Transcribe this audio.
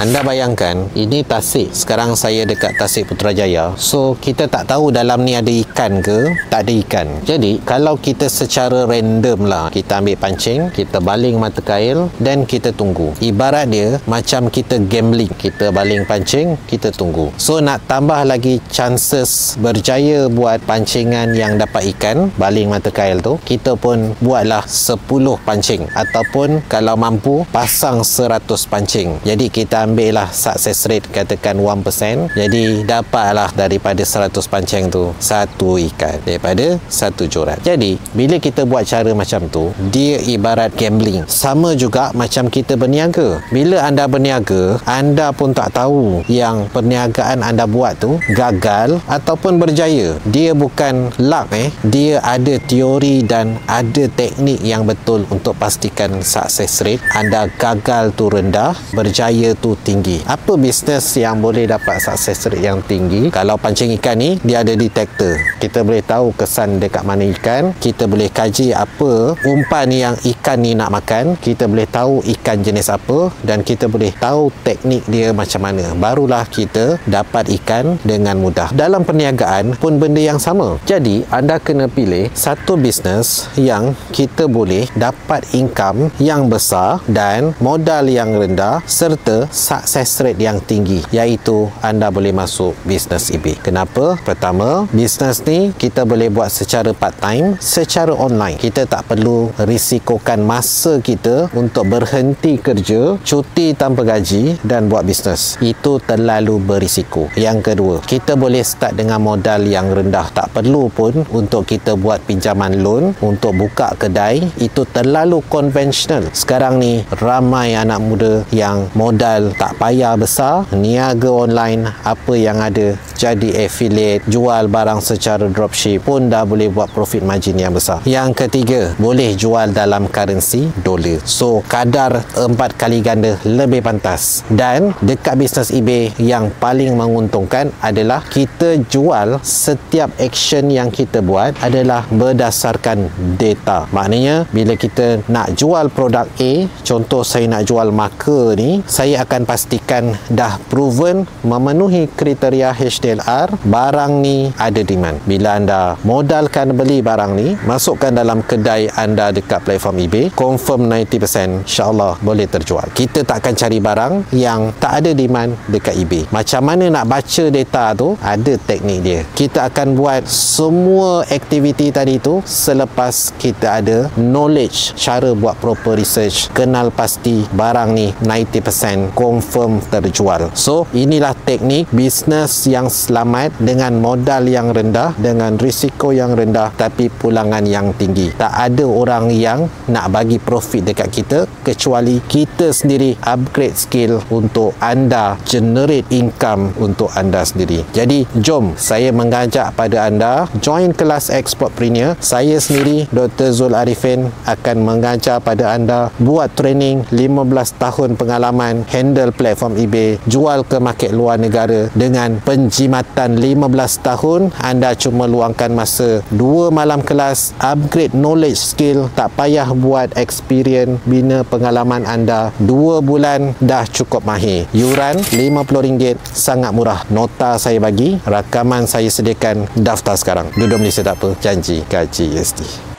Anda bayangkan, ini Tasik. Sekarang saya dekat Tasik Putrajaya. So, kita tak tahu dalam ni ada ikan ke, tak ada ikan. Jadi, kalau kita secara random lah, kita ambil pancing, kita baling mata kail dan kita tunggu. Ibarat dia macam kita gambling. Kita baling pancing, kita tunggu. So, nak tambah lagi chances berjaya buat pancingan yang dapat ikan, baling mata kail tu, kita pun buatlah 10 pancing. Ataupun kalau mampu, pasang 100 pancing. Jadi, kita ambil lah success rate katakan 1%. Jadi dapatlah daripada 100 pancing tu satu ikan daripada satu joran. Jadi bila kita buat cara macam tu, dia ibarat gambling. Sama juga macam kita berniaga. Bila anda berniaga, anda pun tak tahu yang perniagaan anda buat tu gagal ataupun berjaya. Dia bukan luck dia ada teori dan ada teknik yang betul untuk pastikan success rate anda gagal tu rendah, berjaya tu tinggi. Apa bisnes yang boleh dapat sukses rate yang tinggi? Kalau pancing ikan ni, dia ada detektor. Kita boleh tahu kesan dekat mana ikan. Kita boleh kaji apa umpan yang ikan ni nak makan. Kita boleh tahu ikan jenis apa dan kita boleh tahu teknik dia macam mana. Barulah kita dapat ikan dengan mudah. Dalam perniagaan pun benda yang sama. Jadi, anda kena pilih satu bisnes yang kita boleh dapat income yang besar dan modal yang rendah serta success rate yang tinggi, iaitu anda boleh masuk bisnes eBay. Kenapa? Pertama, bisnes ni kita boleh buat secara part time, secara online. Kita tak perlu risikokan masa kita untuk berhenti kerja, cuti tanpa gaji dan buat bisnes. Itu terlalu berisiko. Yang kedua, kita boleh start dengan modal yang rendah. Tak perlu pun untuk kita buat pinjaman loan untuk buka kedai. Itu terlalu konvensional. Sekarang ni ramai anak muda yang modal tak payah besar, niaga online, apa yang ada, jadi affiliate, jual barang secara dropship pun dah boleh buat profit margin yang besar. Yang ketiga, boleh jual dalam currency dolar. So, kadar 4 kali ganda lebih pantas. Dan dekat bisnes eBay yang paling menguntungkan adalah kita jual setiap action yang kita buat adalah berdasarkan data. Maknanya, bila kita nak jual produk A, contoh saya nak jual marker ni, saya akan pastikan dah proven memenuhi kriteria HDLR, barang ni ada demand. Bila anda modalkan beli barang ni, masukkan dalam kedai anda dekat platform eBay, confirm 90% insyaAllah boleh terjual. Kita takkan cari barang yang tak ada demand dekat eBay. Macam mana nak baca data tu? Ada teknik dia. Kita akan buat semua aktiviti tadi tu selepas kita ada knowledge, cara buat proper research, kenal pasti barang ni 90% confirm terjual. So, inilah teknik bisnes yang selamat dengan modal yang rendah, dengan risiko yang rendah tapi pulangan yang tinggi. Tak ada orang yang nak bagi profit dekat kita kecuali kita sendiri upgrade skill untuk anda generate income untuk anda sendiri. Jadi, jom saya mengajak pada anda join kelas Exportpreneur. Saya sendiri Dr. Zul Arifin akan mengajar pada anda buat training 15 tahun pengalaman handle platform eBay, jual ke market luar negara dengan penjimatan 15 tahun. Anda cuma luangkan masa 2 malam kelas, upgrade knowledge skill, tak payah buat experience, bina pengalaman anda 2 bulan dah cukup mahir. Yuran RM50, sangat murah. Nota saya bagi, rakaman saya sediakan, daftar sekarang. Duduk Malaysia tak apa, janji gaji USD.